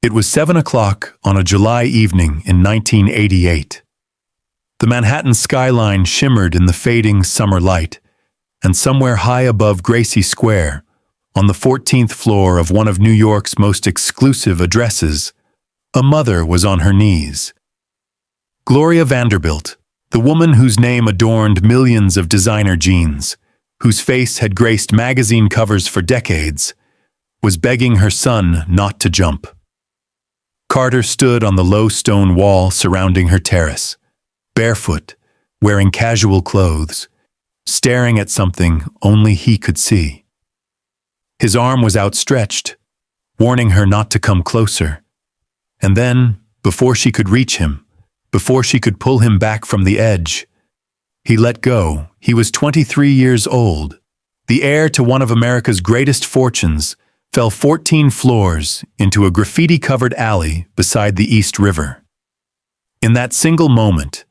It was 7 o'clock on a July evening in 1988. The Manhattan skyline shimmered in the fading summer light, and somewhere high above Gracie Square, on the 14th floor of one of New York's most exclusive addresses, a mother was on her knees. Gloria Vanderbilt, the woman whose name adorned millions of designer jeans, whose face had graced magazine covers for decades, was begging her son not to jump. Carter stood on the low stone wall surrounding her terrace, barefoot, wearing casual clothes, staring at something only he could see. His arm was outstretched, warning her not to come closer. And then, before she could reach him, before she could pull him back from the edge, he let go. He was 23 years old, the heir to one of America's greatest fortunes, fell 14 floors into a graffiti-covered alley beside the East River. In that single moment,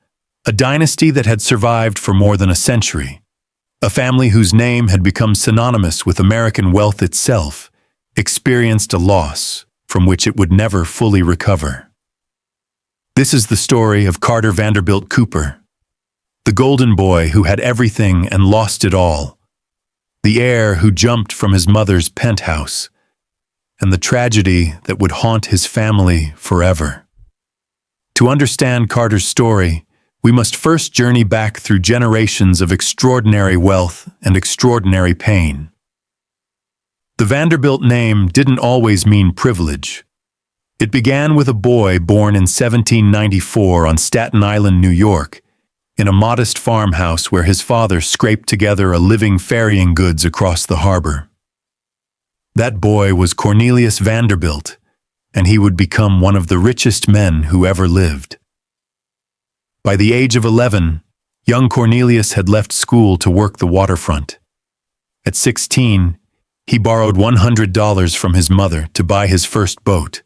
a dynasty that had survived for more than a century, a family whose name had become synonymous with American wealth itself, experienced a loss from which it would never fully recover. This is the story of Carter Vanderbilt Cooper, the golden boy who had everything and lost it all, the heir who jumped from his mother's penthouse, and the tragedy that would haunt his family forever. To understand Carter's story, we must first journey back through generations of extraordinary wealth and extraordinary pain. The Vanderbilt name didn't always mean privilege. It began with a boy born in 1794 on Staten Island, New York, in a modest farmhouse where his father scraped together a living ferrying goods across the harbor. That boy was Cornelius Vanderbilt, and he would become one of the richest men who ever lived. By the age of 11, young Cornelius had left school to work the waterfront. At 16, he borrowed $100 from his mother to buy his first boat,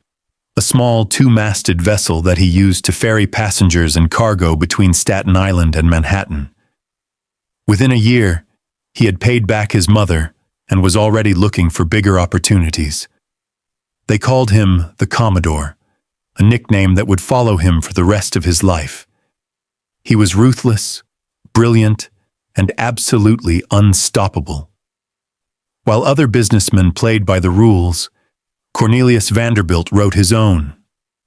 a small two-masted vessel that he used to ferry passengers and cargo between Staten Island and Manhattan. Within a year, he had paid back his mother and was already looking for bigger opportunities. They called him the Commodore, a nickname that would follow him for the rest of his life. He was ruthless, brilliant, and absolutely unstoppable. While other businessmen played by the rules, Cornelius Vanderbilt wrote his own.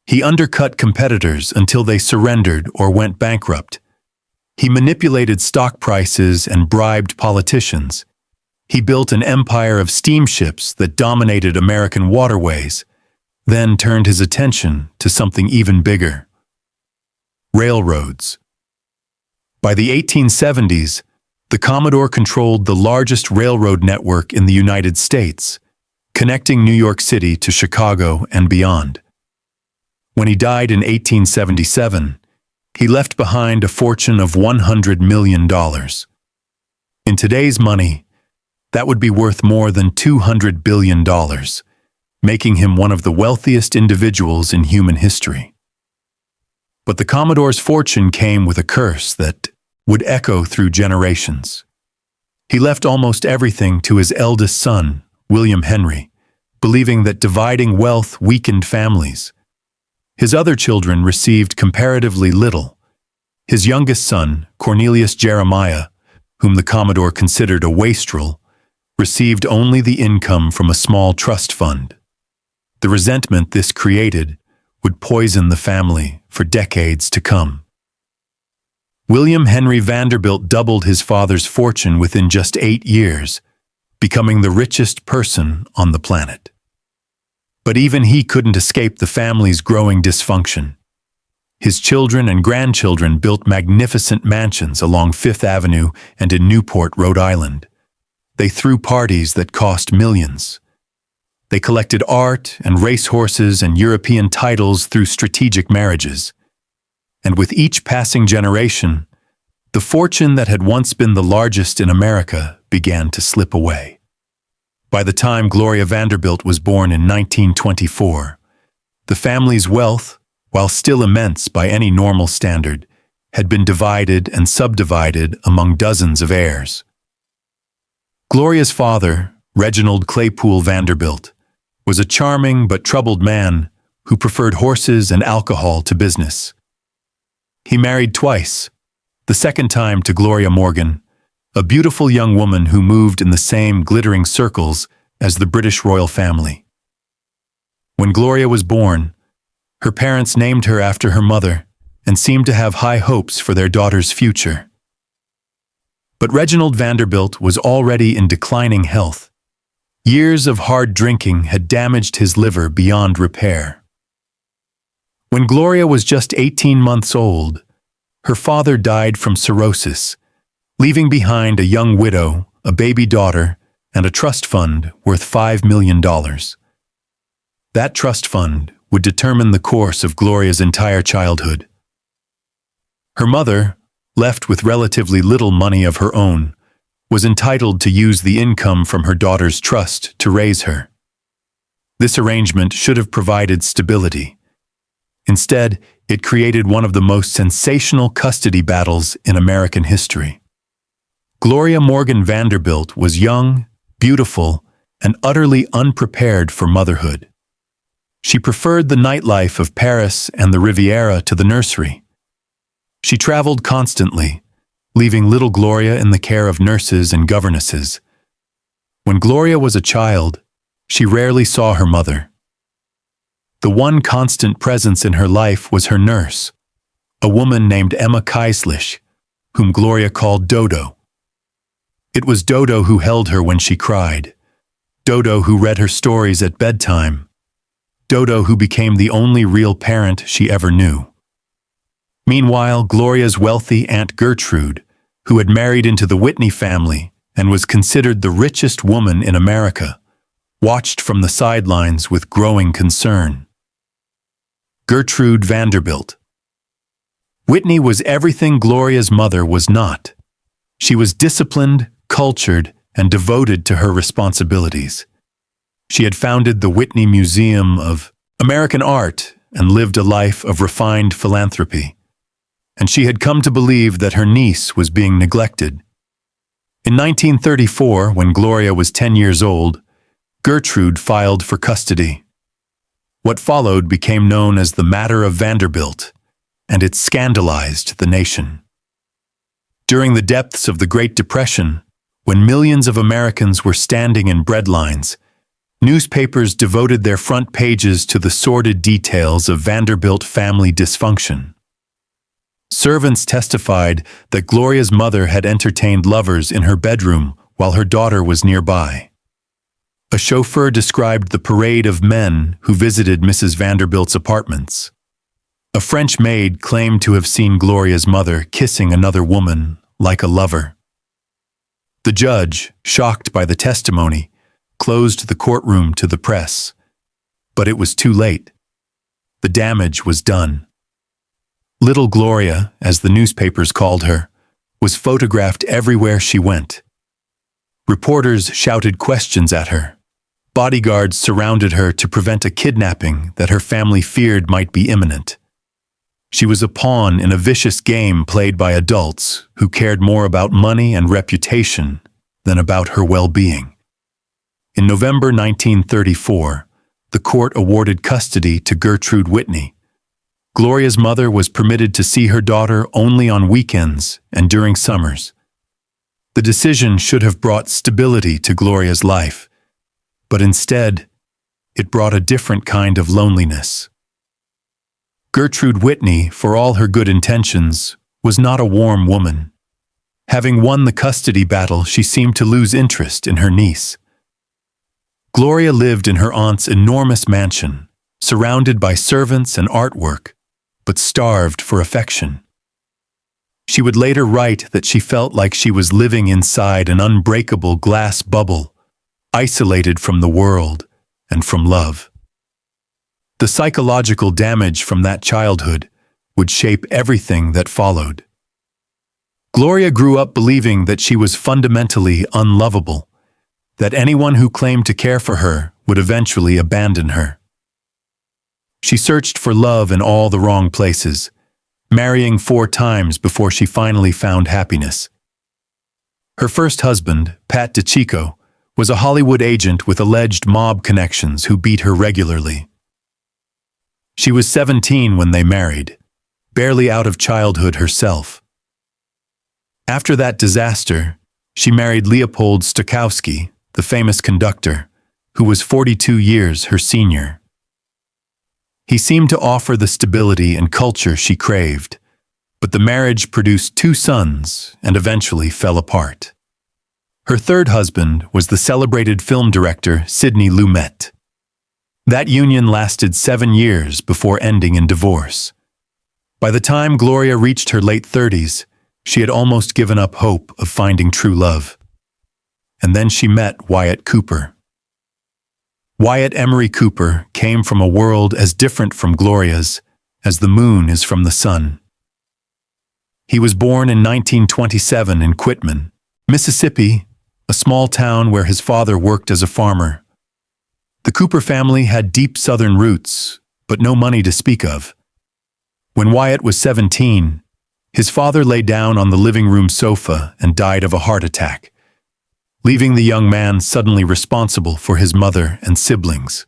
He undercut competitors until they surrendered or went bankrupt. He manipulated stock prices and bribed politicians. He built an empire of steamships that dominated American waterways, then turned his attention to something even bigger: railroads. By the 1870s, the Commodore controlled the largest railroad network in the United States, connecting New York City to Chicago and beyond. When he died in 1877, he left behind a fortune of $100 million. In today's money, that would be worth more than $200 billion, making him one of the wealthiest individuals in human history. But the Commodore's fortune came with a curse that would echo through generations. He left almost everything to his eldest son, William Henry, believing that dividing wealth weakened families. His other children received comparatively little. His youngest son, Cornelius Jeremiah, whom the Commodore considered a wastrel, received only the income from a small trust fund. The resentment this created would poison the family for decades to come. William Henry Vanderbilt doubled his father's fortune within just 8 years, becoming the richest person on the planet. But even he couldn't escape the family's growing dysfunction. His children and grandchildren built magnificent mansions along Fifth Avenue and in Newport, Rhode Island. They threw parties that cost millions. They collected art and racehorses and European titles through strategic marriages. And with each passing generation, the fortune that had once been the largest in America began to slip away. By the time Gloria Vanderbilt was born in 1924, the family's wealth, while still immense by any normal standard, had been divided and subdivided among dozens of heirs. Gloria's father, Reginald Claypool Vanderbilt, was a charming but troubled man who preferred horses and alcohol to business. He married twice, the second time to Gloria Morgan, a beautiful young woman who moved in the same glittering circles as the British royal family. When Gloria was born, her parents named her after her mother and seemed to have high hopes for their daughter's future. But Reginald Vanderbilt was already in declining health. Years of hard drinking had damaged his liver beyond repair. When Gloria was just 18 months old, her father died from cirrhosis, leaving behind a young widow, a baby daughter, and a trust fund worth $5 million. That trust fund would determine the course of Gloria's entire childhood. Her mother, left with relatively little money of her own, was entitled to use the income from her daughter's trust to raise her. This arrangement should have provided stability. Instead, it created one of the most sensational custody battles in American history. Gloria Morgan Vanderbilt was young, beautiful, and utterly unprepared for motherhood. She preferred the nightlife of Paris and the Riviera to the nursery. She traveled constantly, leaving little Gloria in the care of nurses and governesses. When Gloria was a child, she rarely saw her mother. The one constant presence in her life was her nurse, a woman named Emma Keislich, whom Gloria called Dodo. It was Dodo who held her when she cried, Dodo who read her stories at bedtime, Dodo who became the only real parent she ever knew. Meanwhile, Gloria's wealthy Aunt Gertrude, who had married into the Whitney family and was considered the richest woman in America, watched from the sidelines with growing concern. Gertrude Vanderbilt. Whitney was everything Gloria's mother was not. She was disciplined, cultured, and devoted to her responsibilities. She had founded the Whitney Museum of American Art and lived a life of refined philanthropy. And she had come to believe that her niece was being neglected. In 1934, when Gloria was 10 years old, Gertrude filed for custody. What followed became known as the Matter of Vanderbilt, and it scandalized the nation. During the depths of the Great Depression, when millions of Americans were standing in bread lines, newspapers devoted their front pages to the sordid details of Vanderbilt family dysfunction. Servants testified that Gloria's mother had entertained lovers in her bedroom while her daughter was nearby. A chauffeur described the parade of men who visited Mrs. Vanderbilt's apartments. A French maid claimed to have seen Gloria's mother kissing another woman like a lover. The judge, shocked by the testimony, closed the courtroom to the press. But it was too late. The damage was done. Little Gloria, as the newspapers called her, was photographed everywhere she went. Reporters shouted questions at her. Bodyguards surrounded her to prevent a kidnapping that her family feared might be imminent. She was a pawn in a vicious game played by adults who cared more about money and reputation than about her well-being. In November 1934, the court awarded custody to Gertrude Whitney. Gloria's mother was permitted to see her daughter only on weekends and during summers. The decision should have brought stability to Gloria's life, but instead, it brought a different kind of loneliness. Gertrude Whitney, for all her good intentions, was not a warm woman. Having won the custody battle, she seemed to lose interest in her niece. Gloria lived in her aunt's enormous mansion, surrounded by servants and artwork, but starved for affection. She would later write that she felt like she was living inside an unbreakable glass bubble, isolated from the world and from love. The psychological damage from that childhood would shape everything that followed. Gloria grew up believing that she was fundamentally unlovable, that anyone who claimed to care for her would eventually abandon her. She searched for love in all the wrong places, marrying 4 times before she finally found happiness. Her first husband, Pat DeCicco, was a Hollywood agent with alleged mob connections who beat her regularly. She was 17 when they married, barely out of childhood herself. After that disaster, she married Leopold Stokowski, the famous conductor, who was 42 years her senior. He seemed to offer the stability and culture she craved, but the marriage produced 2 sons and eventually fell apart. Her third husband was the celebrated film director Sidney Lumet. That union lasted 7 years before ending in divorce. By the time Gloria reached her late 30s, she had almost given up hope of finding true love. And then she met Wyatt Cooper. Wyatt Emery Cooper came from a world as different from Gloria's as the moon is from the sun. He was born in 1927 in Quitman, Mississippi, a small town where his father worked as a farmer. The Cooper family had deep Southern roots, but no money to speak of. When Wyatt was 17, his father lay down on the living room sofa and died of a heart attack, leaving the young man suddenly responsible for his mother and siblings.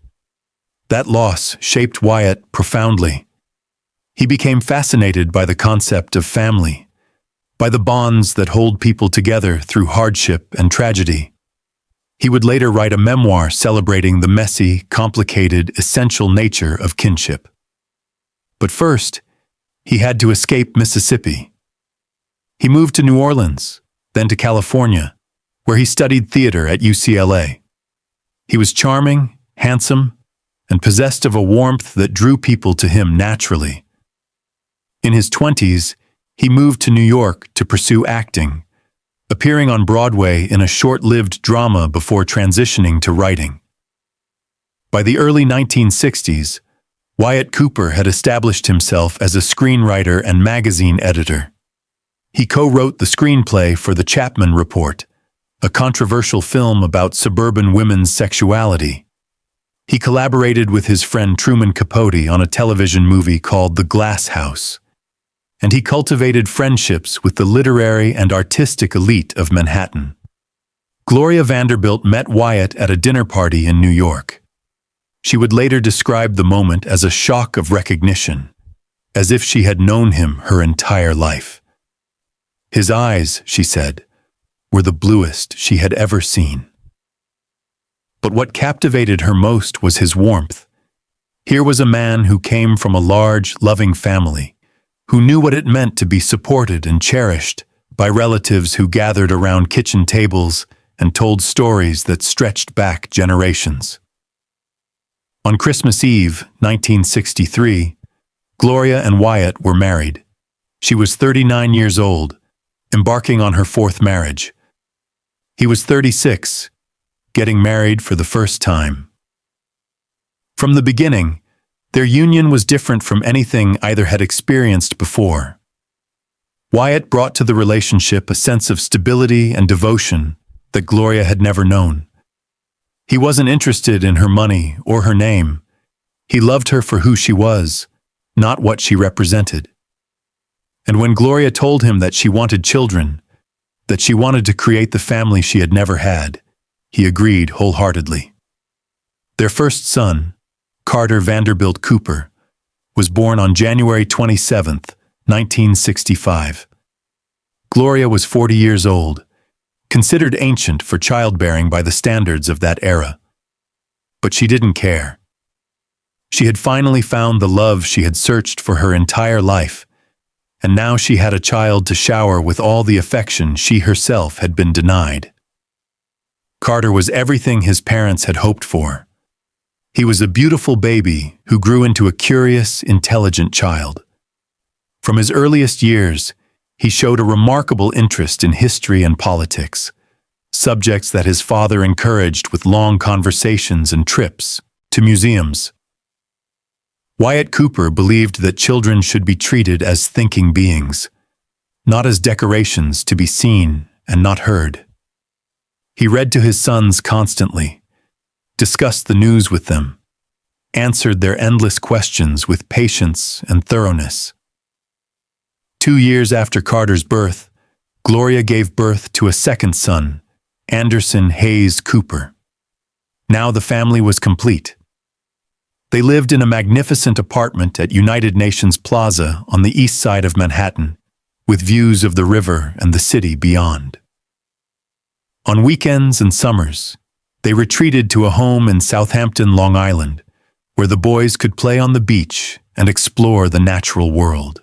That loss shaped Wyatt profoundly. He became fascinated by the concept of family, by the bonds that hold people together through hardship and tragedy. He would later write a memoir celebrating the messy, complicated, essential nature of kinship. But first, he had to escape Mississippi. He moved to New Orleans, then to California, where he studied theater at UCLA. He was charming, handsome, and possessed of a warmth that drew people to him naturally. In his 20s, he moved to New York to pursue acting, appearing on Broadway in a short-lived drama before transitioning to writing. By the early 1960s, Wyatt Cooper had established himself as a screenwriter and magazine editor. He co-wrote the screenplay for The Chapman Report, a controversial film about suburban women's sexuality. He collaborated with his friend Truman Capote on a television movie called The Glass House. And he cultivated friendships with the literary and artistic elite of Manhattan. Gloria Vanderbilt met Wyatt at a dinner party in New York. She would later describe the moment as a shock of recognition, as if she had known him her entire life. His eyes, she said, were the bluest she had ever seen. But what captivated her most was his warmth. Here was a man who came from a large, loving family, who knew what it meant to be supported and cherished by relatives who gathered around kitchen tables and told stories that stretched back generations. On Christmas Eve, 1963, Gloria and Wyatt were married. She was 39 years old, embarking on her 4th marriage. He was 36, getting married for the first time. From the beginning, their union was different from anything either had experienced before. Wyatt brought to the relationship a sense of stability and devotion that Gloria had never known. He wasn't interested in her money or her name. He loved her for who she was, not what she represented. And when Gloria told him that she wanted children, that she wanted to create the family she had never had, he agreed wholeheartedly. Their first son, Carter Vanderbilt Cooper, was born on January 27, 1965. Gloria was 40 years old, considered ancient for childbearing by the standards of that era. But she didn't care. She had finally found the love she had searched for her entire life, and now she had a child to shower with all the affection she herself had been denied. Carter was everything his parents had hoped for. He was a beautiful baby who grew into a curious, intelligent child. From his earliest years, he showed a remarkable interest in history and politics, subjects that his father encouraged with long conversations and trips to museums. Wyatt Cooper believed that children should be treated as thinking beings, not as decorations to be seen and not heard. He read to his sons constantly, discussed the news with them, answered their endless questions with patience and thoroughness. 2 years after Carter's birth, Gloria gave birth to a second son, Anderson Hayes Cooper. Now the family was complete. They lived in a magnificent apartment at United Nations Plaza on the east side of Manhattan, with views of the river and the city beyond. On weekends and summers, they retreated to a home in Southampton, Long Island, where the boys could play on the beach and explore the natural world.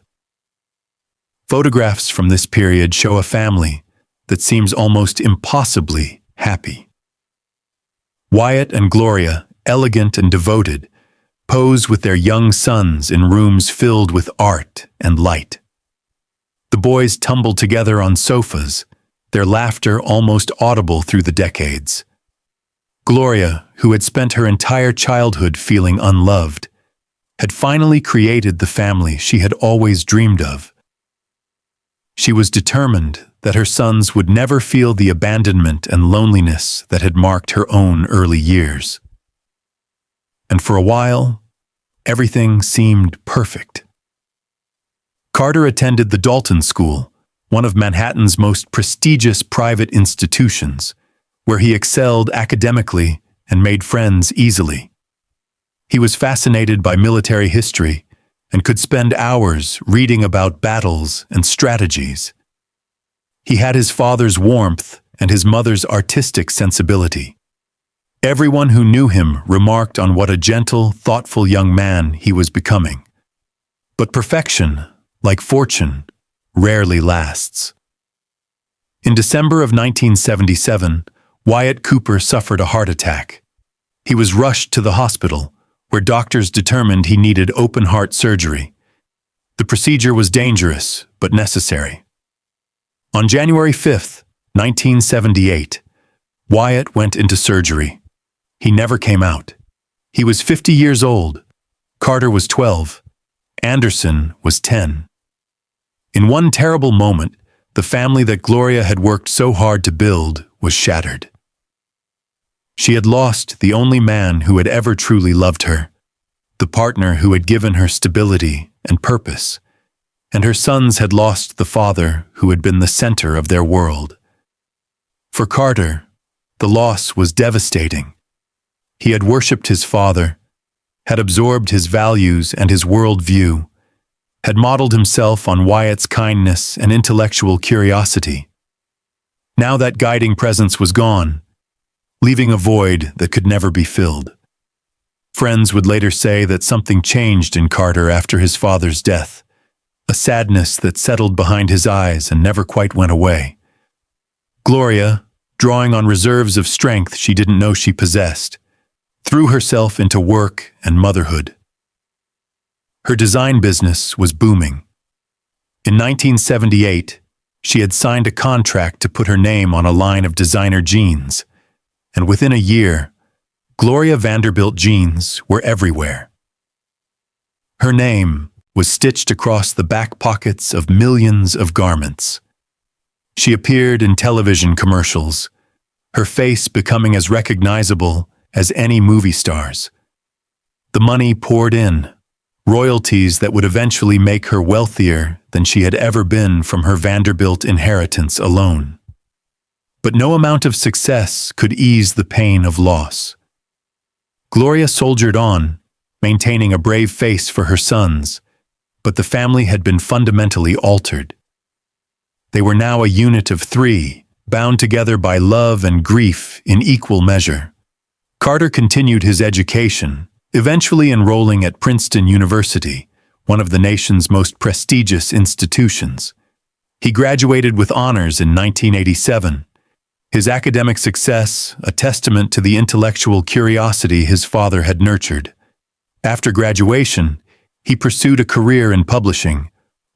Photographs from this period show a family that seems almost impossibly happy. Wyatt and Gloria, elegant and devoted, pose with their young sons in rooms filled with art and light. The boys tumble together on sofas, their laughter almost audible through the decades. Gloria, who had spent her entire childhood feeling unloved, had finally created the family she had always dreamed of. She was determined that her sons would never feel the abandonment and loneliness that had marked her own early years. And for a while, everything seemed perfect. Carter attended the Dalton School, one of Manhattan's most prestigious private institutions, where he excelled academically and made friends easily. He was fascinated by military history and could spend hours reading about battles and strategies. He had his father's warmth and his mother's artistic sensibility. Everyone who knew him remarked on what a gentle, thoughtful young man he was becoming. But perfection, like fortune, rarely lasts. In December of 1977, Wyatt Cooper suffered a heart attack. He was rushed to the hospital, where doctors determined he needed open-heart surgery. The procedure was dangerous, but necessary. On January 5, 1978, Wyatt went into surgery. He never came out. He was 50 years old. Carter was 12. Anderson was 10. In one terrible moment, the family that Gloria had worked so hard to build was shattered. She had lost the only man who had ever truly loved her, the partner who had given her stability and purpose, and her sons had lost the father who had been the center of their world. For Carter, the loss was devastating. He had worshipped his father, had absorbed his values and his worldview, had modeled himself on Wyatt's kindness and intellectual curiosity. Now that guiding presence was gone, leaving a void that could never be filled. Friends would later say that something changed in Carter after his father's death, a sadness that settled behind his eyes and never quite went away. Gloria, drawing on reserves of strength she didn't know she possessed, threw herself into work and motherhood. Her design business was booming. In 1978, she had signed a contract to put her name on a line of designer jeans, and within a year, Gloria Vanderbilt jeans were everywhere. Her name was stitched across the back pockets of millions of garments. She appeared in television commercials, her face becoming as recognizable as any movie star's. The money poured in, royalties that would eventually make her wealthier than she had ever been from her Vanderbilt inheritance alone. But no amount of success could ease the pain of loss. Gloria soldiered on, maintaining a brave face for her sons, but the family had been fundamentally altered. They were now a unit of three, bound together by love and grief in equal measure. Carter continued his education, eventually enrolling at Princeton University, one of the nation's most prestigious institutions. He graduated with honors in 1987. His academic success, a testament to the intellectual curiosity his father had nurtured. After graduation, he pursued a career in publishing,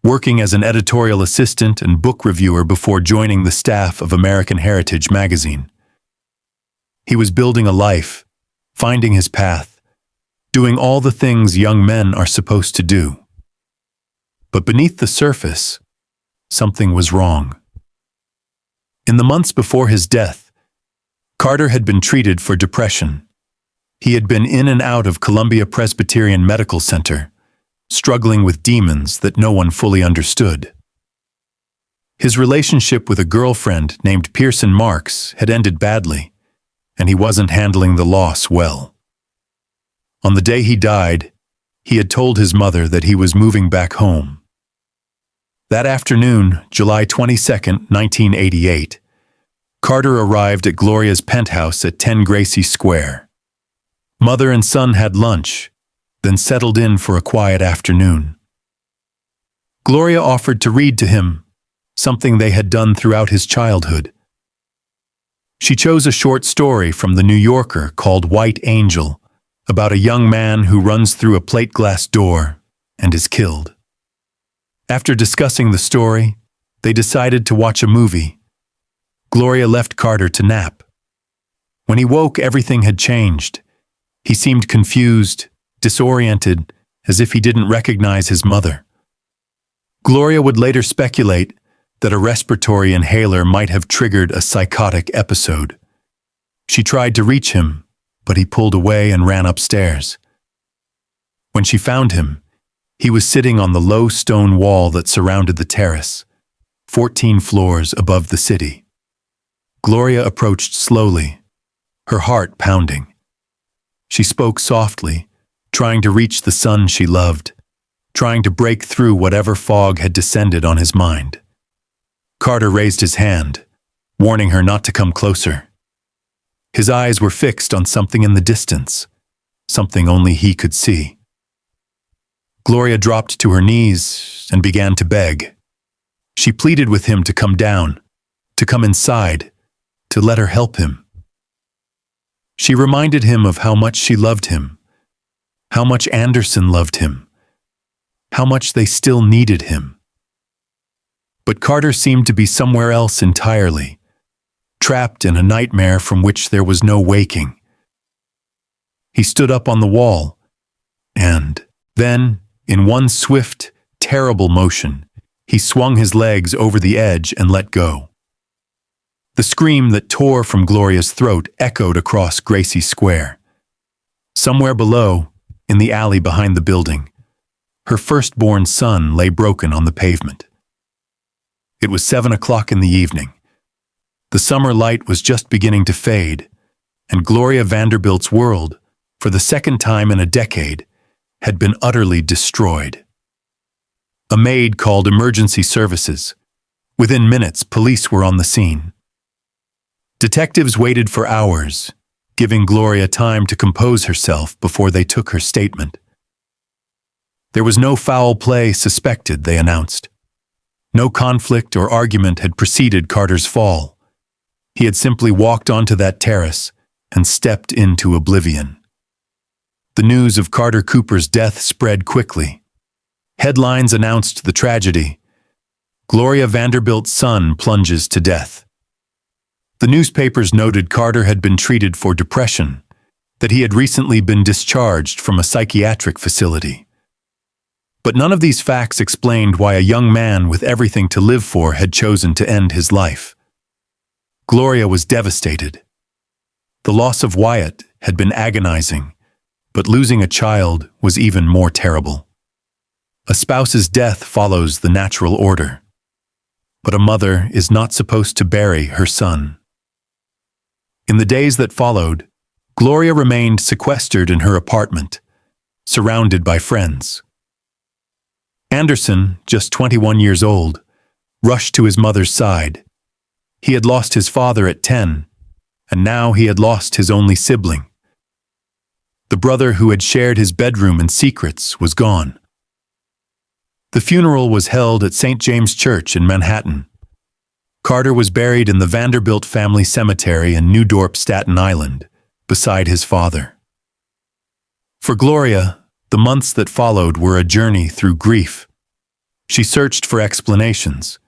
working as an editorial assistant and book reviewer before joining the staff of American Heritage magazine. He was building a life, finding his path, doing all the things young men are supposed to do. But beneath the surface, something was wrong. In the months before his death, Carter had been treated for depression. He had been in and out of Columbia Presbyterian Medical Center, struggling with demons that no one fully understood. His relationship with a girlfriend named Pearson Marks had ended badly, and he wasn't handling the loss well. On the day he died, he had told his mother that he was moving back home. That afternoon, July 22, 1988, Carter arrived at Gloria's penthouse at 10 Gracie Square. Mother and son had lunch, then settled in for a quiet afternoon. Gloria offered to read to him, something they had done throughout his childhood. She chose a short story from The New Yorker called White Angel, about a young man who runs through a plate glass door and is killed. After discussing the story, they decided to watch a movie. Gloria left Carter to nap. When he woke, everything had changed. He seemed confused, disoriented, as if he didn't recognize his mother. Gloria would later speculate that a respiratory inhaler might have triggered a psychotic episode. She tried to reach him, but he pulled away and ran upstairs. When she found him, he was sitting on the low stone wall that surrounded the terrace, 14 floors above the city. Gloria approached slowly, her heart pounding. She spoke softly, trying to reach the son she loved, trying to break through whatever fog had descended on his mind. Carter raised his hand, warning her not to come closer. His eyes were fixed on something in the distance, something only he could see. Gloria dropped to her knees and began to beg. She pleaded with him to come down, to come inside, to let her help him. She reminded him of how much she loved him, how much Anderson loved him, how much they still needed him. But Carter seemed to be somewhere else entirely, trapped in a nightmare from which there was no waking. He stood up on the wall, and then, in one swift, terrible motion, he swung his legs over the edge and let go. The scream that tore from Gloria's throat echoed across Gracie Square. Somewhere below, in the alley behind the building, her firstborn son lay broken on the pavement. It was 7 o'clock in the evening. The summer light was just beginning to fade, and Gloria Vanderbilt's world, for the second time in a decade, had been utterly destroyed. A maid called emergency services. Within minutes, police were on the scene. Detectives waited for hours, giving Gloria time to compose herself before they took her statement. There was no foul play suspected, they announced. No conflict or argument had preceded Carter's fall. He had simply walked onto that terrace and stepped into oblivion. The news of Carter Cooper's death spread quickly. Headlines announced the tragedy. Gloria Vanderbilt's son plunges to death. The newspapers noted Carter had been treated for depression, that he had recently been discharged from a psychiatric facility. But none of these facts explained why a young man with everything to live for had chosen to end his life. Gloria was devastated. The loss of Wyatt had been agonizing, but losing a child was even more terrible. A spouse's death follows the natural order, but a mother is not supposed to bury her son. In the days that followed, Gloria remained sequestered in her apartment, surrounded by friends. Anderson, just 21 years old, rushed to his mother's side. He had lost his father at 10, and now he had lost his only sibling. The brother who had shared his bedroom and secrets was gone. The funeral was held at St. James Church in Manhattan. Carter was buried in the Vanderbilt family cemetery in New Dorp, Staten Island, beside his father. For Gloria, the months that followed were a journey through grief. She searched for explanations,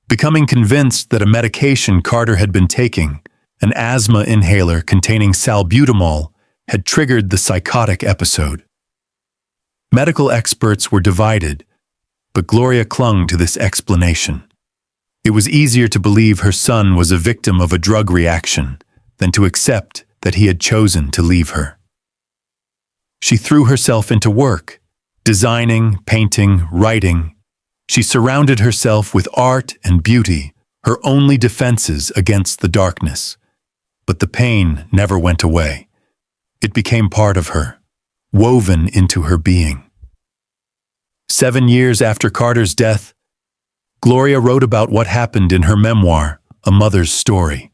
becoming convinced that a medication Carter had been taking, an asthma inhaler containing salbutamol, had triggered the psychotic episode. Medical experts were divided, but Gloria clung to this explanation. It was easier to believe her son was a victim of a drug reaction than to accept that he had chosen to leave her. She threw herself into work, designing, painting, writing. She surrounded herself with art and beauty, her only defenses against the darkness. But the pain never went away. It became part of her, woven into her being. 7 years after Carter's death, Gloria wrote about what happened in her memoir, A Mother's Story.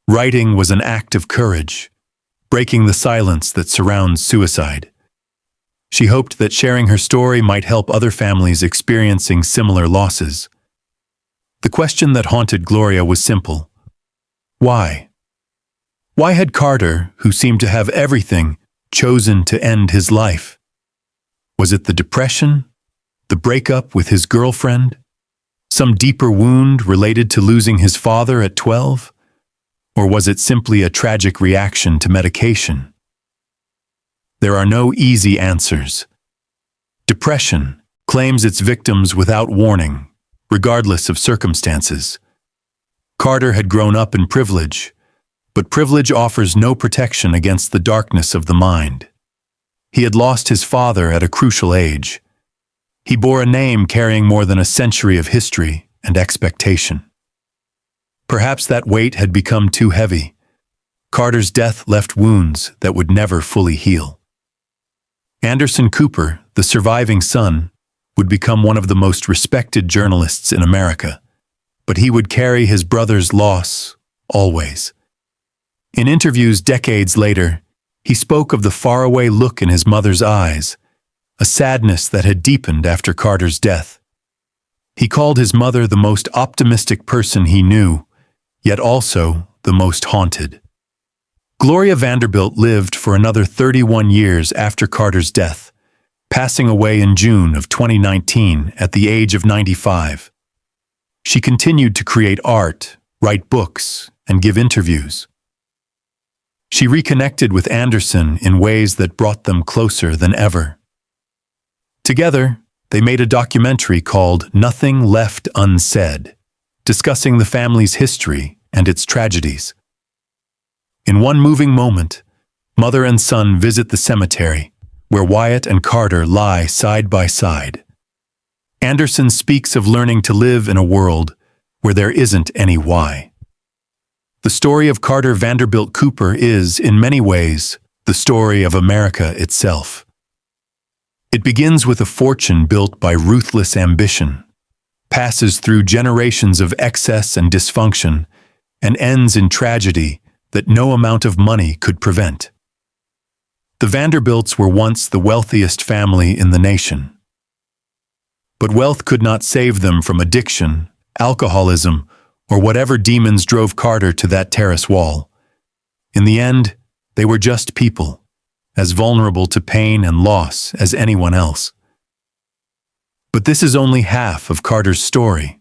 Writing was an act of courage, breaking the silence that surrounds suicide. She hoped that sharing her story might help other families experiencing similar losses. The question that haunted Gloria was simple. Why? Why had Carter, who seemed to have everything, chosen to end his life? Was it the depression? The breakup with his girlfriend? Some deeper wound related to losing his father at 12? Or was it simply a tragic reaction to medication? There are no easy answers. Depression claims its victims without warning, regardless of circumstances. Carter had grown up in privilege, but privilege offers no protection against the darkness of the mind. He had lost his father at a crucial age. He bore a name carrying more than a century of history and expectation. Perhaps that weight had become too heavy. Carter's death left wounds that would never fully heal. Anderson Cooper, the surviving son, would become one of the most respected journalists in America, but he would carry his brother's loss always. In interviews decades later, he spoke of the faraway look in his mother's eyes, a sadness that had deepened after Carter's death. He called his mother the most optimistic person he knew, yet also the most haunted. Gloria Vanderbilt lived for another 31 years after Carter's death, passing away in June of 2019 at the age of 95. She continued to create art, write books, and give interviews. She reconnected with Anderson in ways that brought them closer than ever. Together, they made a documentary called Nothing Left Unsaid, discussing the family's history and its tragedies. In one moving moment, mother and son visit the cemetery, where Wyatt and Carter lie side by side. Anderson speaks of learning to live in a world where there isn't any why. The story of Carter Vanderbilt Cooper is, in many ways, the story of America itself. It begins with a fortune built by ruthless ambition, passes through generations of excess and dysfunction, and ends in tragedy that no amount of money could prevent. The Vanderbilts were once the wealthiest family in the nation. But wealth could not save them from addiction, alcoholism, or whatever demons drove Carter to that terrace wall. In the end, they were just people, as vulnerable to pain and loss as anyone else. But this is only half of Carter's story.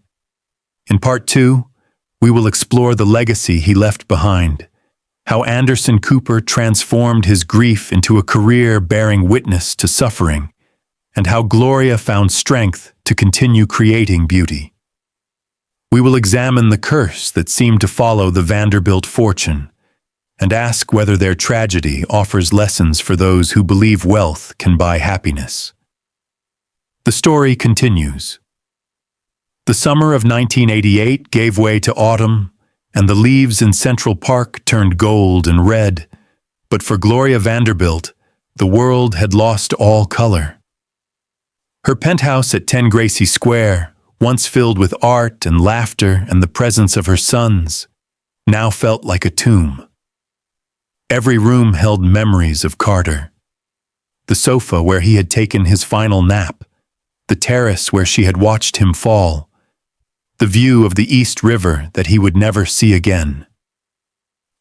In part 2, we will explore the legacy he left behind, how Anderson Cooper transformed his grief into a career bearing witness to suffering, and how Gloria found strength to continue creating beauty. We will examine the curse that seemed to follow the Vanderbilt fortune, and ask whether their tragedy offers lessons for those who believe wealth can buy happiness. The story continues. The summer of 1988 gave way to autumn, and the leaves in Central Park turned gold and red, but for Gloria Vanderbilt, the world had lost all color. Her penthouse at 10 Gracie Square, once filled with art and laughter and the presence of her sons, now felt like a tomb. Every room held memories of Carter. The sofa where he had taken his final nap, the terrace where she had watched him fall, the view of the East River that he would never see again.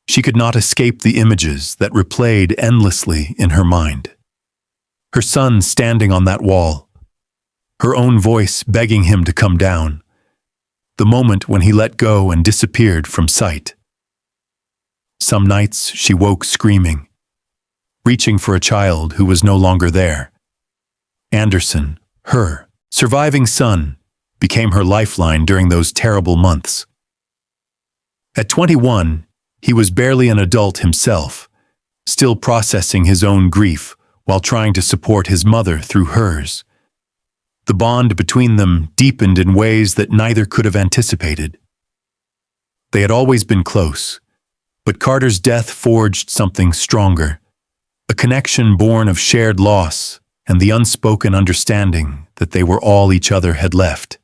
She could not escape the images that replayed endlessly in her mind. Her son standing on that wall, her own voice begging him to come down, the moment when he let go and disappeared from sight. Some nights she woke screaming, reaching for a child who was no longer there. Anderson, her surviving son, became her lifeline during those terrible months. At 21, he was barely an adult himself, still processing his own grief while trying to support his mother through hers. The bond between them deepened in ways that neither could have anticipated. They had always been close, but Carter's death forged something stronger, a connection born of shared loss and the unspoken understanding that they were all each other had left.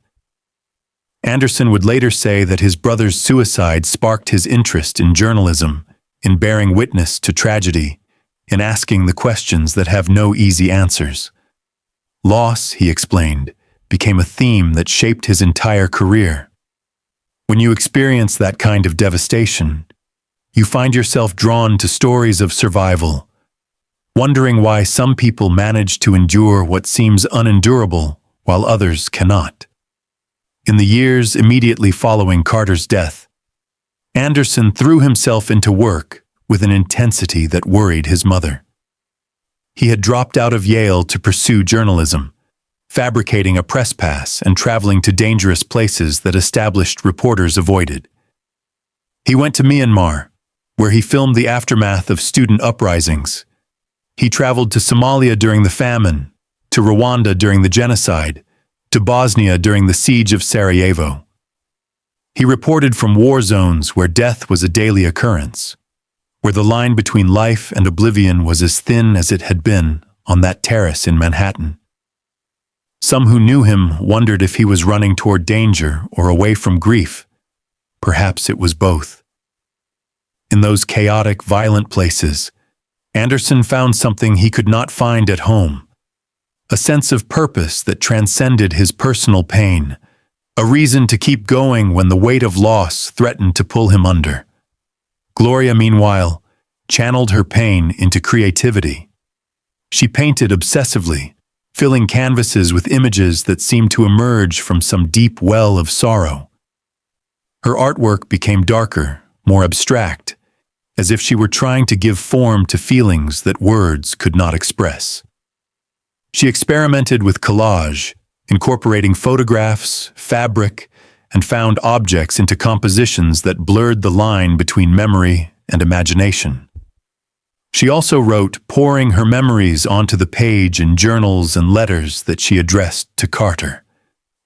Anderson would later say that his brother's suicide sparked his interest in journalism, in bearing witness to tragedy, in asking the questions that have no easy answers. Loss, he explained, became a theme that shaped his entire career. When you experience that kind of devastation, you find yourself drawn to stories of survival, wondering why some people manage to endure what seems unendurable while others cannot. In the years immediately following Carter's death, Anderson threw himself into work with an intensity that worried his mother. He had dropped out of Yale to pursue journalism, fabricating a press pass and traveling to dangerous places that established reporters avoided. He went to Myanmar, where he filmed the aftermath of student uprisings. He traveled to Somalia during the famine, to Rwanda during the genocide, to Bosnia during the siege of Sarajevo. He reported from war zones where death was a daily occurrence, where the line between life and oblivion was as thin as it had been on that terrace in Manhattan. Some who knew him wondered if he was running toward danger or away from grief. Perhaps it was both. In those chaotic, violent places, Anderson found something he could not find at home. A sense of purpose that transcended his personal pain, a reason to keep going when the weight of loss threatened to pull him under. Gloria, meanwhile, channeled her pain into creativity. She painted obsessively, filling canvases with images that seemed to emerge from some deep well of sorrow. Her artwork became darker, more abstract, as if she were trying to give form to feelings that words could not express. She experimented with collage, incorporating photographs, fabric, and found objects into compositions that blurred the line between memory and imagination. She also wrote, pouring her memories onto the page in journals and letters that she addressed to Carter,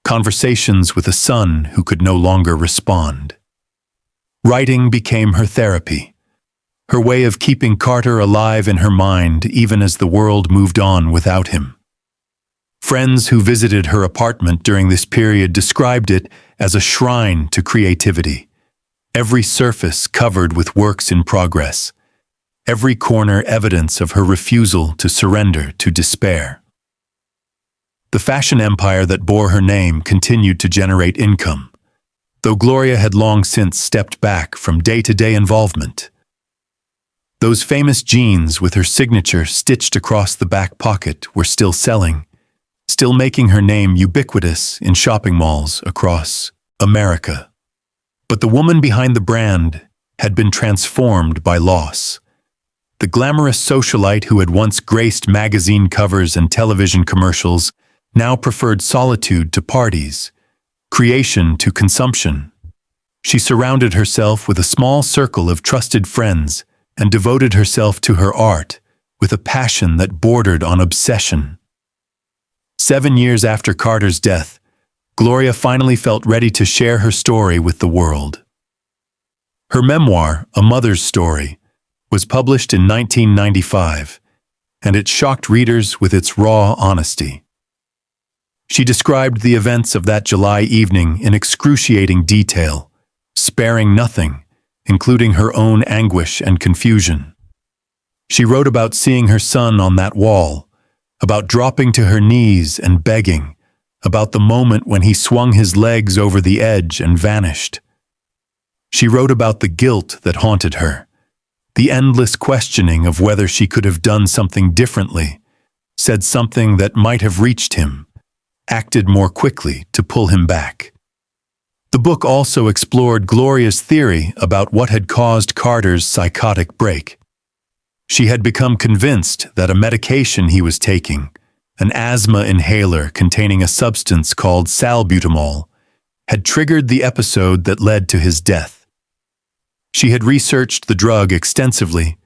conversations with a son who could no longer respond. Writing became her therapy, her way of keeping Carter alive in her mind even as the world moved on without him. Friends who visited her apartment during this period described it as a shrine to creativity, every surface covered with works in progress, every corner evidence of her refusal to surrender to despair. The fashion empire that bore her name continued to generate income, though Gloria had long since stepped back from day-to-day involvement. Those famous jeans with her signature stitched across the back pocket were still selling, still making her name ubiquitous in shopping malls across America. But the woman behind the brand had been transformed by loss. The glamorous socialite who had once graced magazine covers and television commercials now preferred solitude to parties, creation to consumption. She surrounded herself with a small circle of trusted friends and devoted herself to her art with a passion that bordered on obsession. 7 years after Carter's death, Gloria finally felt ready to share her story with the world. Her memoir, A Mother's Story, was published in 1995, and it shocked readers with its raw honesty. She described the events of that July evening in excruciating detail, sparing nothing, including her own anguish and confusion. She wrote about seeing her son on that wall, about dropping to her knees and begging, about the moment when he swung his legs over the edge and vanished. She wrote about the guilt that haunted her, the endless questioning of whether she could have done something differently, said something that might have reached him, acted more quickly to pull him back. The book also explored Gloria's theory about what had caused Carter's psychotic break. She had become convinced that a medication he was taking, an asthma inhaler containing a substance called salbutamol, had triggered the episode that led to his death. She had researched the drug extensively,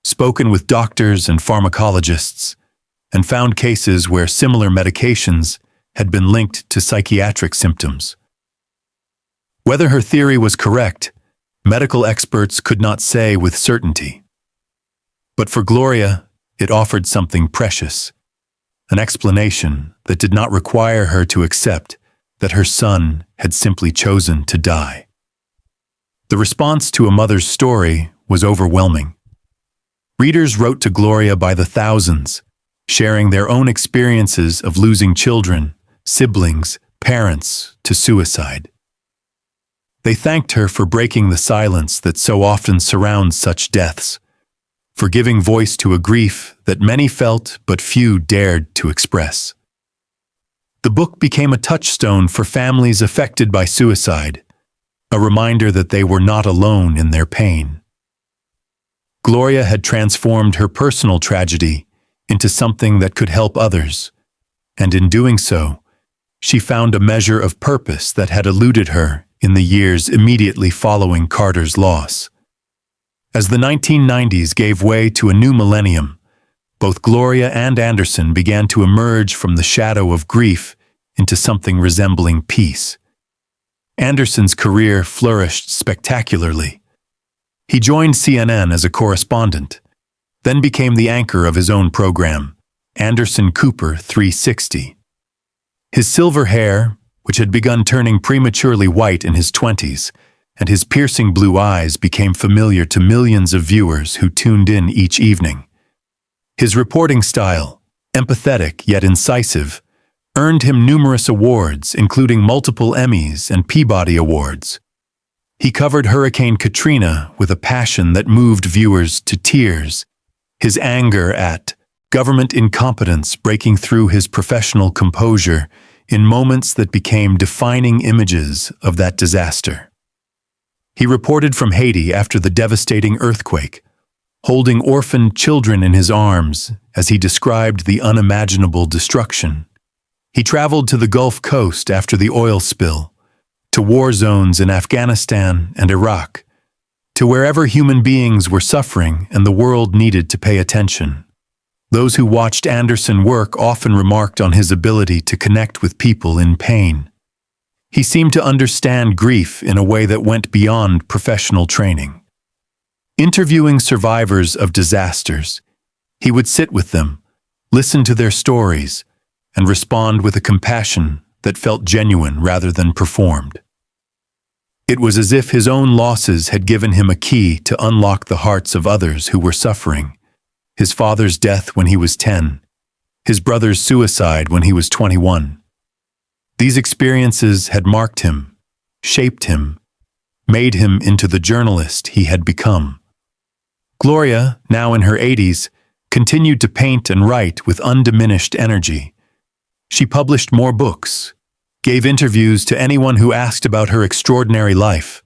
spoken with doctors and pharmacologists, and found cases where similar medications had been linked to psychiatric symptoms. Whether her theory was correct, medical experts could not say with certainty. But for Gloria, it offered something precious, an explanation that did not require her to accept that her son had simply chosen to die. The response to a mother's story was overwhelming. Readers wrote to Gloria by the thousands, sharing their own experiences of losing children, siblings, parents to suicide. They thanked her for breaking the silence that so often surrounds such deaths, for giving voice to a grief that many felt but few dared to express. The book became a touchstone for families affected by suicide, a reminder that they were not alone in their pain. Gloria had transformed her personal tragedy into something that could help others, and in doing so, she found a measure of purpose that had eluded her in the years immediately following Carter's loss. As the 1990s gave way to a new millennium, both Gloria and Anderson began to emerge from the shadow of grief into something resembling peace. Anderson's career flourished spectacularly. He joined CNN as a correspondent, then became the anchor of his own program, Anderson Cooper 360. His silver hair, which had begun turning prematurely white in his 20s, and his piercing blue eyes became familiar to millions of viewers who tuned in each evening. His reporting style, empathetic yet incisive, earned him numerous awards, including multiple Emmys and Peabody Awards. He covered Hurricane Katrina with a passion that moved viewers to tears, his anger at government incompetence breaking through his professional composure in moments that became defining images of that disaster. He reported from Haiti after the devastating earthquake, holding orphaned children in his arms as he described the unimaginable destruction. He traveled to the Gulf Coast after the oil spill, to war zones in Afghanistan and Iraq, to wherever human beings were suffering and the world needed to pay attention. Those who watched Anderson work often remarked on his ability to connect with people in pain. He seemed to understand grief in a way that went beyond professional training. Interviewing survivors of disasters, he would sit with them, listen to their stories, and respond with a compassion that felt genuine rather than performed. It was as if his own losses had given him a key to unlock the hearts of others who were suffering. His father's death when he was 10, his brother's suicide when he was 21. These experiences had marked him, shaped him, made him into the journalist he had become. Gloria, now in her 80s, continued to paint and write with undiminished energy. She published more books, gave interviews to anyone who asked about her extraordinary life,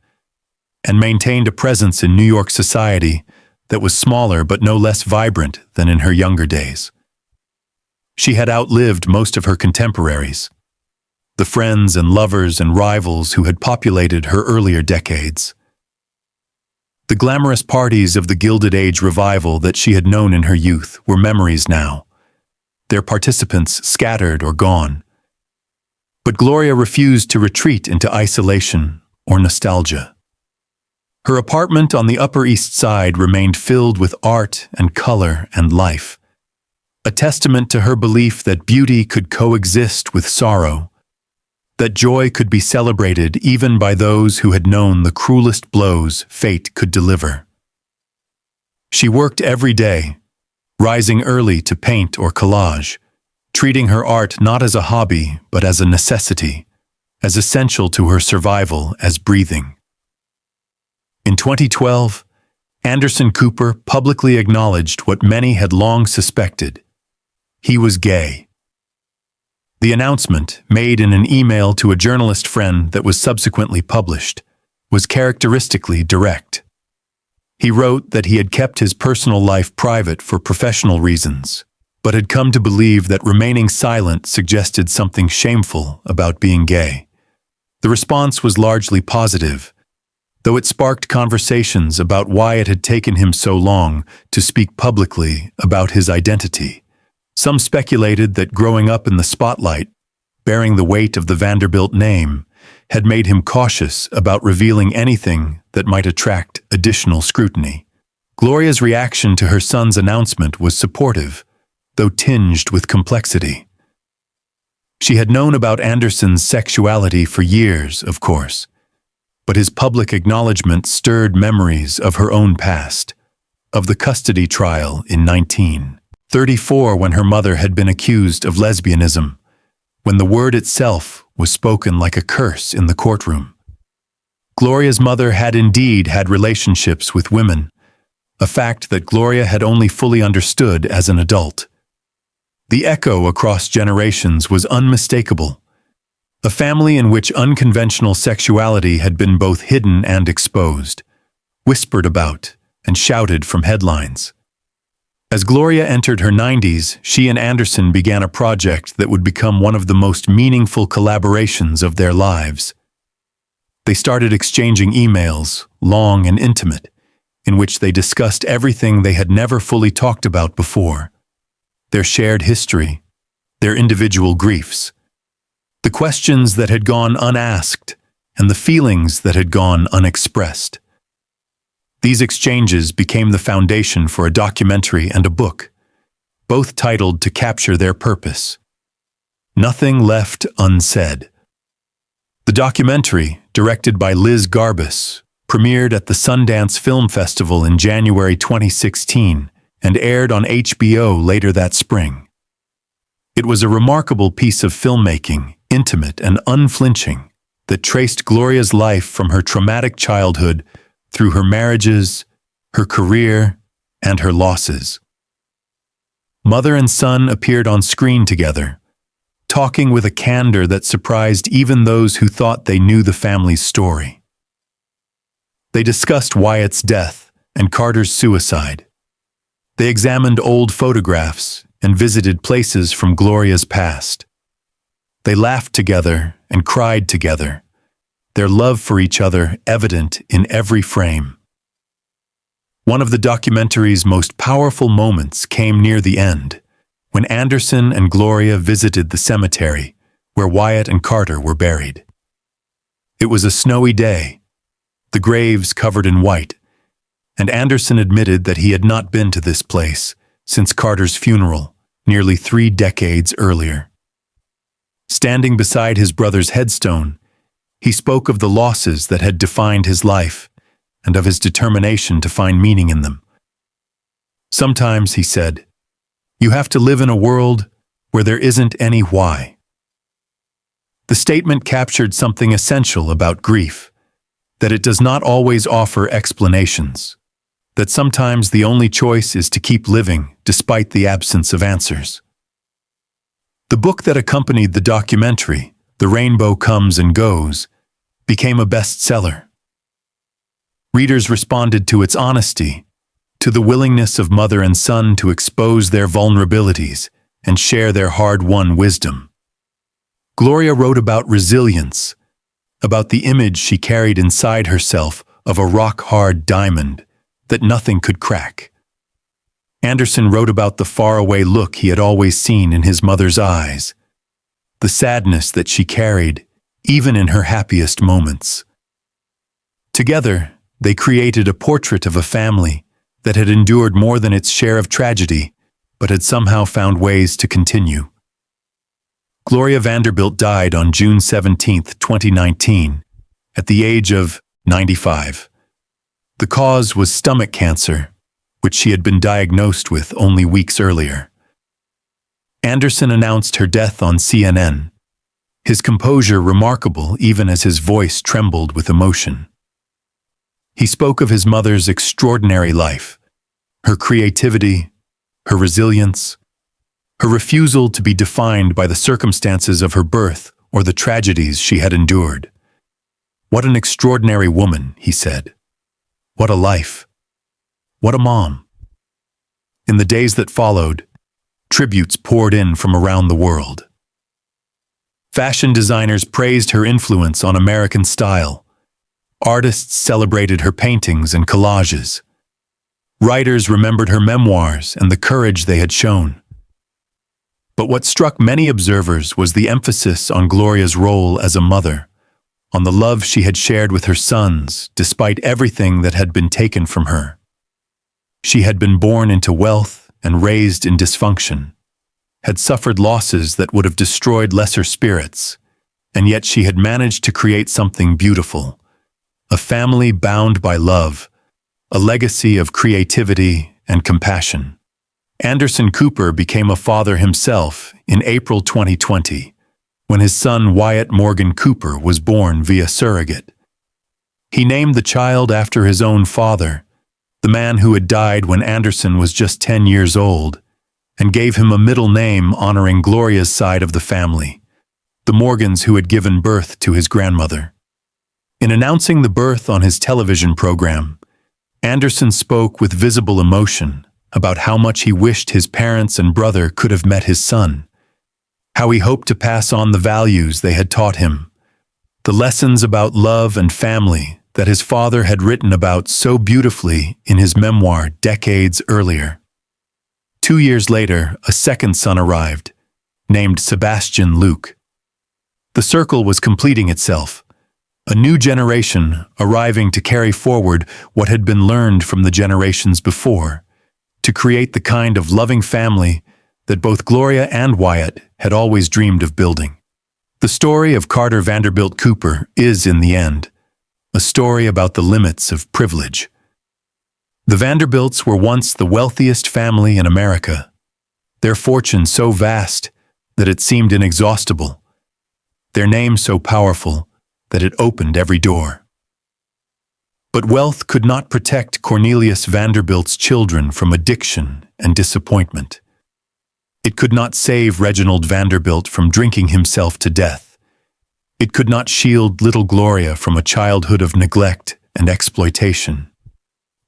and maintained a presence in New York society that was smaller but no less vibrant than in her younger days. She had outlived most of her contemporaries, the friends and lovers and rivals who had populated her earlier decades. The glamorous parties of the Gilded Age revival that she had known in her youth were memories now, their participants scattered or gone. But Gloria refused to retreat into isolation or nostalgia. Her apartment on the Upper East Side remained filled with art and color and life, a testament to her belief that beauty could coexist with sorrow, that joy could be celebrated even by those who had known the cruelest blows fate could deliver. She worked every day, rising early to paint or collage, treating her art not as a hobby but as a necessity, as essential to her survival as breathing. In 2012, Anderson Cooper publicly acknowledged what many had long suspected. He was gay. The announcement, made in an email to a journalist friend that was subsequently published, was characteristically direct. He wrote that he had kept his personal life private for professional reasons, but had come to believe that remaining silent suggested something shameful about being gay. The response was largely positive, though it sparked conversations about why it had taken him so long to speak publicly about his identity. Some speculated that growing up in the spotlight, bearing the weight of the Vanderbilt name, had made him cautious about revealing anything that might attract additional scrutiny. Gloria's reaction to her son's announcement was supportive, though tinged with complexity. She had known about Anderson's sexuality for years, of course, but his public acknowledgement stirred memories of her own past, of the custody trial in 1934 when her mother had been accused of lesbianism, when the word itself was spoken like a curse in the courtroom. Gloria's mother had indeed had relationships with women, a fact that Gloria had only fully understood as an adult. The echo across generations was unmistakable. A family in which unconventional sexuality had been both hidden and exposed, whispered about, and shouted from headlines. As Gloria entered her 90s, she and Anderson began a project that would become one of the most meaningful collaborations of their lives. They started exchanging emails, long and intimate, in which they discussed everything they had never fully talked about before. Their shared history, their individual griefs, the questions that had gone unasked, and the feelings that had gone unexpressed. These exchanges became the foundation for a documentary and a book, both titled to capture their purpose. Nothing Left Unsaid. The documentary, directed by Liz Garbus, premiered at the Sundance Film Festival in January 2016 and aired on HBO later that spring. It was a remarkable piece of filmmaking, intimate and unflinching, that traced Gloria's life from her traumatic childhood through her marriages, her career, and her losses. Mother and son appeared on screen together, talking with a candor that surprised even those who thought they knew the family's story. They discussed Wyatt's death and Carter's suicide. They examined old photographs and visited places from Gloria's past. They laughed together and cried together, their love for each other evident in every frame. One of the documentary's most powerful moments came near the end, when Anderson and Gloria visited the cemetery where Wyatt and Carter were buried. It was a snowy day, the graves covered in white, and Anderson admitted that he had not been to this place since Carter's funeral nearly 3 decades earlier. Standing beside his brother's headstone, he spoke of the losses that had defined his life and of his determination to find meaning in them. Sometimes, he said, you have to live in a world where there isn't any why. The statement captured something essential about grief, that it does not always offer explanations, that sometimes the only choice is to keep living despite the absence of answers. The book that accompanied the documentary, The Rainbow Comes and Goes, became a bestseller. Readers responded to its honesty, to the willingness of mother and son to expose their vulnerabilities and share their hard-won wisdom. Gloria wrote about resilience, about the image she carried inside herself of a rock-hard diamond that nothing could crack. Anderson wrote about the faraway look he had always seen in his mother's eyes, the sadness that she carried, even in her happiest moments. Together, they created a portrait of a family that had endured more than its share of tragedy, but had somehow found ways to continue. Gloria Vanderbilt died on June 17, 2019, at the age of 95. The cause was stomach cancer, which she had been diagnosed with only weeks earlier. Anderson announced her death on CNN, his composure remarkable even as his voice trembled with emotion. He spoke of his mother's extraordinary life, her creativity, her resilience, her refusal to be defined by the circumstances of her birth or the tragedies she had endured. What an extraordinary woman, he said. What a life. What a mom. In the days that followed, tributes poured in from around the world. Fashion designers praised her influence on American style. Artists celebrated her paintings and collages. Writers remembered her memoirs and the courage they had shown. But what struck many observers was the emphasis on Gloria's role as a mother, on the love she had shared with her sons despite everything that had been taken from her. She had been born into wealth and raised in dysfunction, had suffered losses that would have destroyed lesser spirits, and yet she had managed to create something beautiful, a family bound by love, a legacy of creativity and compassion. Anderson Cooper became a father himself in April 2020, when his son Wyatt Morgan Cooper was born via surrogate. He named the child after his own father, the man who had died when Anderson was just 10 years old, and gave him a middle name honoring Gloria's side of the family, the Morgans who had given birth to his grandmother. In announcing the birth on his television program, Anderson spoke with visible emotion about how much he wished his parents and brother could have met his son, how he hoped to pass on the values they had taught him, the lessons about love and family that his father had written about so beautifully in his memoir decades earlier. 2 years later, a second son arrived, named Sebastian Luke. The circle was completing itself, a new generation arriving to carry forward what had been learned from the generations before, to create the kind of loving family that both Gloria and Wyatt had always dreamed of building. The story of Carter Vanderbilt Cooper is, in the end, a story about the limits of privilege. The Vanderbilts were once the wealthiest family in America, their fortune so vast that it seemed inexhaustible, their name so powerful that it opened every door. But wealth could not protect Cornelius Vanderbilt's children from addiction and disappointment. It could not save Reginald Vanderbilt from drinking himself to death. It could not shield little Gloria from a childhood of neglect and exploitation.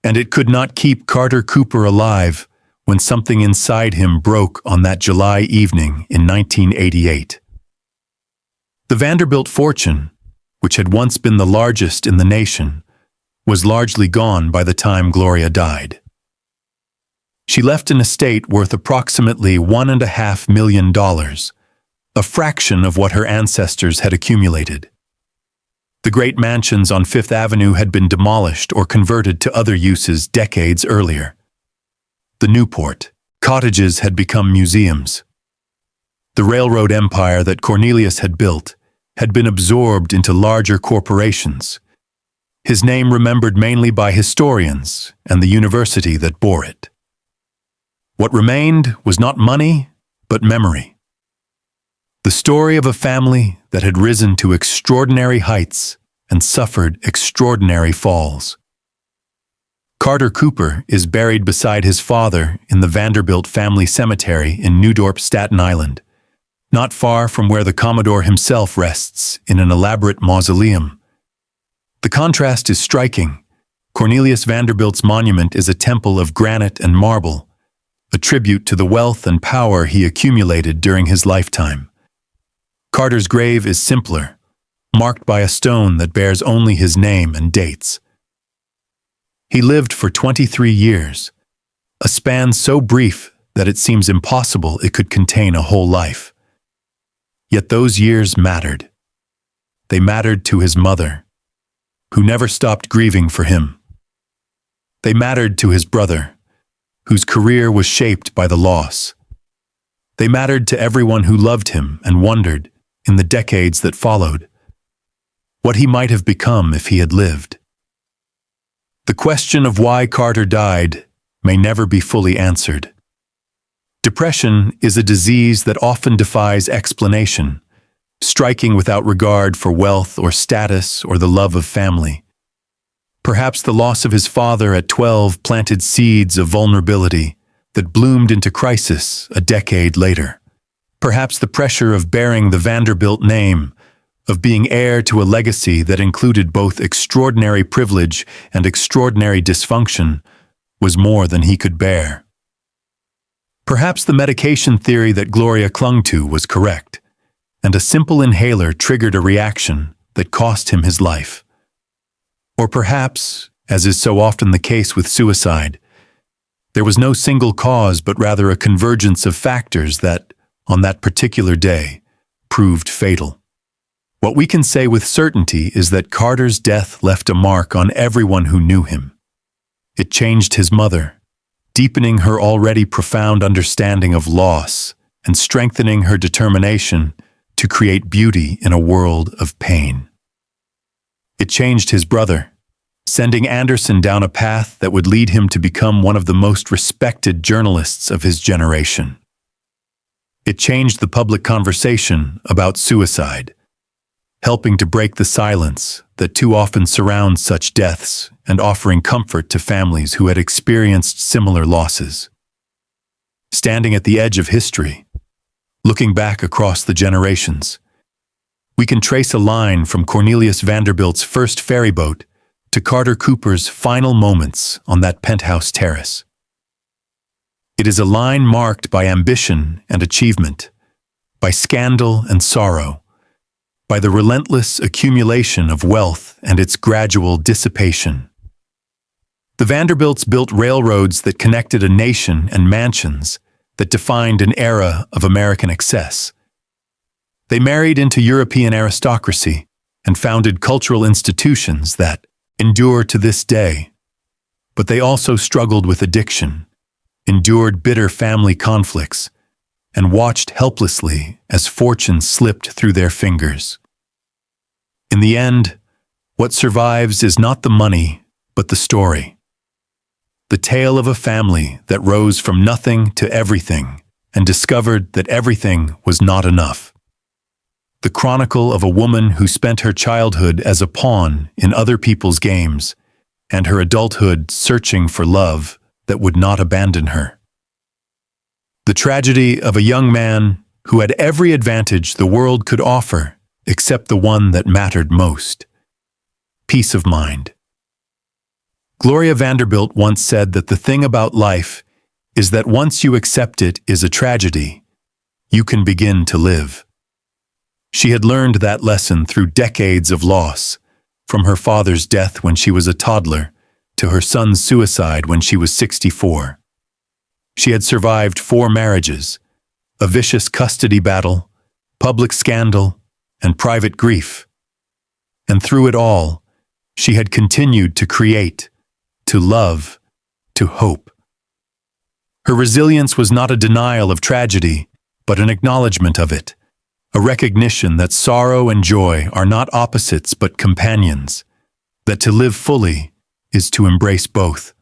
And it could not keep Carter Cooper alive when something inside him broke on that July evening in 1988. The Vanderbilt fortune, which had once been the largest in the nation, was largely gone by the time Gloria died. She left an estate worth approximately $1.5 million, a fraction of what her ancestors had accumulated. The great mansions on Fifth Avenue had been demolished or converted to other uses decades earlier. The Newport cottages had become museums. The railroad empire that Cornelius had built had been absorbed into larger corporations, his name remembered mainly by historians and the university that bore it. What remained was not money, but memory. The story of a family that had risen to extraordinary heights and suffered extraordinary falls. Carter Cooper is buried beside his father in the Vanderbilt family cemetery in New Dorp, Staten Island, not far from where the Commodore himself rests in an elaborate mausoleum. The contrast is striking. Cornelius Vanderbilt's monument is a temple of granite and marble, a tribute to the wealth and power he accumulated during his lifetime. Carter's grave is simpler, marked by a stone that bears only his name and dates. He lived for 23 years, a span so brief that it seems impossible it could contain a whole life. Yet those years mattered. They mattered to his mother, who never stopped grieving for him. They mattered to his brother, whose career was shaped by the loss. They mattered to everyone who loved him and wondered, in the decades that followed, what he might have become if he had lived. The question of why Carter died may never be fully answered. Depression is a disease that often defies explanation, striking without regard for wealth or status or the love of family. Perhaps the loss of his father at 12 planted seeds of vulnerability that bloomed into crisis a decade later. Perhaps the pressure of bearing the Vanderbilt name, of being heir to a legacy that included both extraordinary privilege and extraordinary dysfunction, was more than he could bear. Perhaps the medication theory that Gloria clung to was correct, and a simple inhaler triggered a reaction that cost him his life. Or perhaps, as is so often the case with suicide, there was no single cause but rather a convergence of factors that, on that particular day, proved fatal. What we can say with certainty is that Carter's death left a mark on everyone who knew him. It changed his mother, deepening her already profound understanding of loss and strengthening her determination to create beauty in a world of pain. It changed his brother, sending Anderson down a path that would lead him to become one of the most respected journalists of his generation. It changed the public conversation about suicide, helping to break the silence that too often surrounds such deaths and offering comfort to families who had experienced similar losses. Standing at the edge of history, looking back across the generations, we can trace a line from Cornelius Vanderbilt's first ferry boat to Carter Cooper's final moments on that penthouse terrace. It is a line marked by ambition and achievement, by scandal and sorrow, by the relentless accumulation of wealth and its gradual dissipation. The Vanderbilts built railroads that connected a nation and mansions that defined an era of American excess. They married into European aristocracy and founded cultural institutions that endure to this day. But they also struggled with addiction, endured bitter family conflicts, and watched helplessly as fortune slipped through their fingers. In the end, what survives is not the money, but the story. The tale of a family that rose from nothing to everything and discovered that everything was not enough. The chronicle of a woman who spent her childhood as a pawn in other people's games and her adulthood searching for love that would not abandon her. The tragedy of a young man who had every advantage the world could offer except the one that mattered most: peace of mind. Gloria Vanderbilt once said that the thing about life is that once you accept it is a tragedy, you can begin to live. She had learned that lesson through decades of loss, from her father's death when she was a toddler to her son's suicide when she was 64. She had survived 4 marriages, a vicious custody battle, public scandal, and private grief. And through it all, she had continued to create, to love, to hope. Her resilience was not a denial of tragedy, but an acknowledgement of it, a recognition that sorrow and joy are not opposites but companions, that to live fully is to embrace both.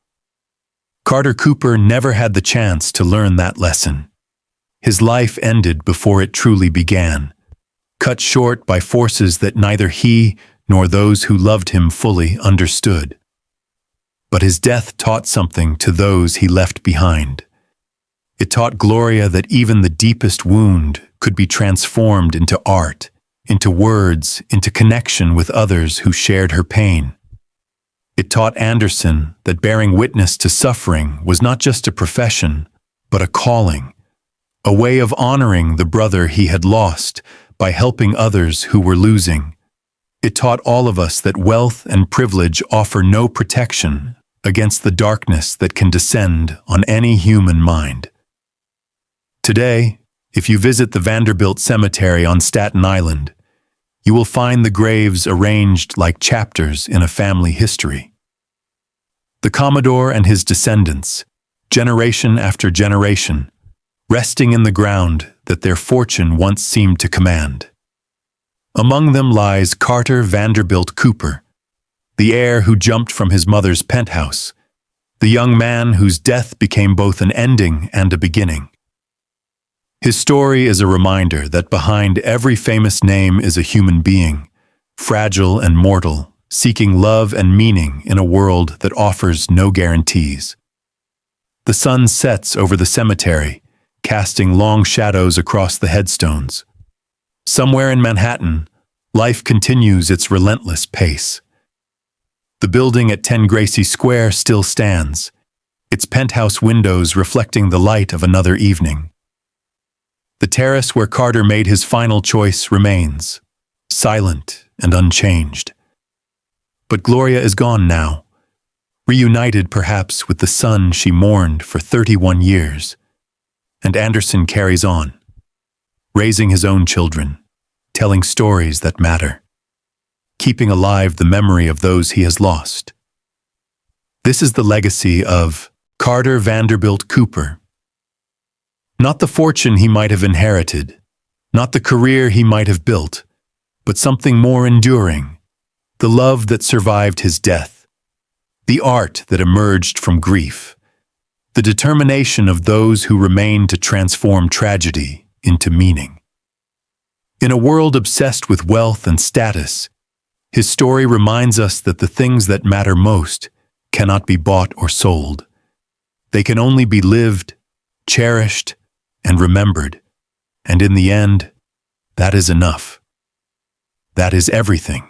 Carter Cooper never had the chance to learn that lesson. His life ended before it truly began, cut short by forces that neither he nor those who loved him fully understood. But his death taught something to those he left behind. It taught Gloria that even the deepest wound could be transformed into art, into words, into connection with others who shared her pain. It taught Anderson that bearing witness to suffering was not just a profession, but a calling, a way of honoring the brother he had lost by helping others who were losing. It taught all of us that wealth and privilege offer no protection against the darkness that can descend on any human mind. Today, if you visit the Vanderbilt Cemetery on Staten Island, you will find the graves arranged like chapters in a family history. The Commodore and his descendants, generation after generation, resting in the ground that their fortune once seemed to command. Among them lies Carter Vanderbilt Cooper, the heir who jumped from his mother's penthouse, the young man whose death became both an ending and a beginning. His story is a reminder that behind every famous name is a human being, fragile and mortal, seeking love and meaning in a world that offers no guarantees. The sun sets over the cemetery, casting long shadows across the headstones. Somewhere in Manhattan, life continues its relentless pace. The building at 10 Gracie Square still stands, its penthouse windows reflecting the light of another evening. The terrace where Carter made his final choice remains, silent and unchanged. But Gloria is gone now, reunited perhaps with the son she mourned for 31 years. And Anderson carries on, raising his own children, telling stories that matter, keeping alive the memory of those he has lost. This is the legacy of Carter Vanderbilt Cooper. Not the fortune he might have inherited, not the career he might have built, but something more enduring, the love that survived his death, the art that emerged from grief, the determination of those who remained to transform tragedy into meaning. In a world obsessed with wealth and status, his story reminds us that the things that matter most cannot be bought or sold. They can only be lived, cherished, and remembered, and in the end, that is enough. That is everything.